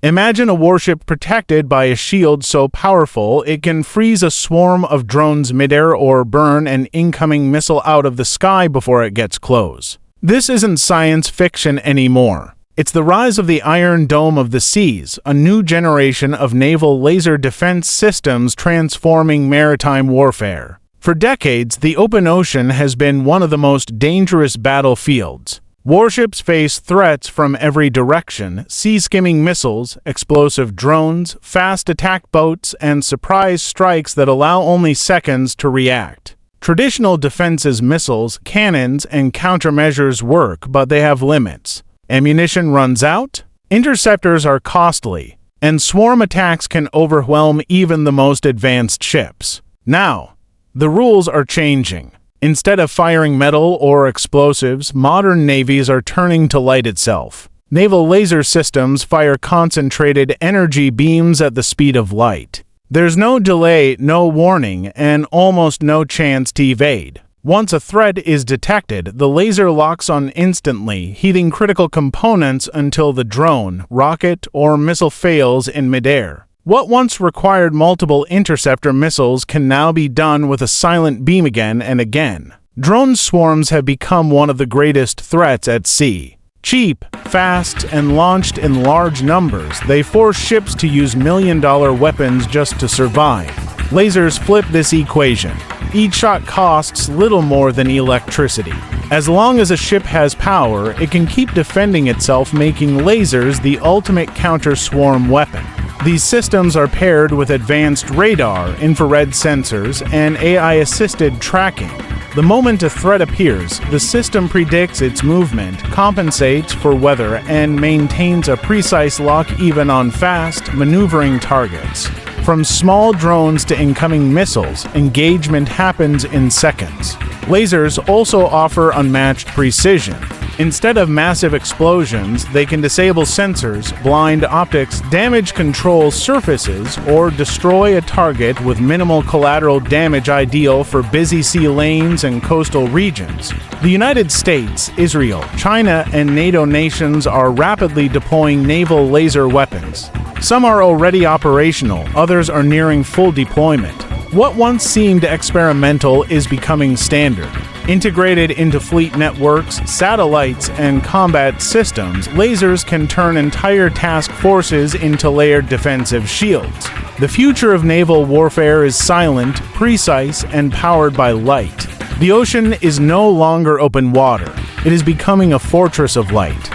Imagine a warship protected by a shield so powerful it can freeze a swarm of drones midair or burn an incoming missile out of the sky before it gets close. This isn't science fiction anymore. It's the rise of the Iron Dome of the seas, a new generation of naval laser defense systems transforming maritime warfare. For decades, the open ocean has been one of the most dangerous battlefields. Warships face threats from every direction: sea-skimming missiles, explosive drones, fast attack boats, and surprise strikes that allow only seconds to react. Traditional defenses, missiles, cannons, and countermeasures work, but they have limits. Ammunition runs out, interceptors are costly, and swarm attacks can overwhelm even the most advanced ships. Now, the rules are changing. Instead of firing metal or explosives, modern navies are turning to light itself. Naval laser systems fire concentrated energy beams at the speed of light. There's no delay, no warning, and almost no chance to evade. Once a threat is detected, the laser locks on instantly, heating critical components until the drone, rocket, or missile fails in midair. What once required multiple interceptor missiles can now be done with a silent beam again and again. Drone swarms have become one of the greatest threats at sea. Cheap, fast, and launched in large numbers, they force ships to use million-dollar weapons just to survive. Lasers flip this equation. Each shot costs little more than electricity. As long as a ship has power, it can keep defending itself, making lasers the ultimate counter-swarm weapon. These systems are paired with advanced radar, infrared sensors, and AI-assisted tracking. The moment a threat appears, the system predicts its movement, compensates for weather, and maintains a precise lock even on fast, maneuvering targets. From small drones to incoming missiles, engagement happens in seconds. Lasers also offer unmatched precision. Instead of massive explosions, they can disable sensors, blind optics, damage control surfaces, or destroy a target with minimal collateral damage, ideal for busy sea lanes and coastal regions. The United States, Israel, China, and NATO nations are rapidly deploying naval laser weapons. Some are already operational, others are nearing full deployment. What once seemed experimental is becoming standard. Integrated into fleet networks, satellites, and combat systems, lasers can turn entire task forces into layered defensive shields. The future of naval warfare is silent, precise, and powered by light. The ocean is no longer open water. It is becoming a fortress of light.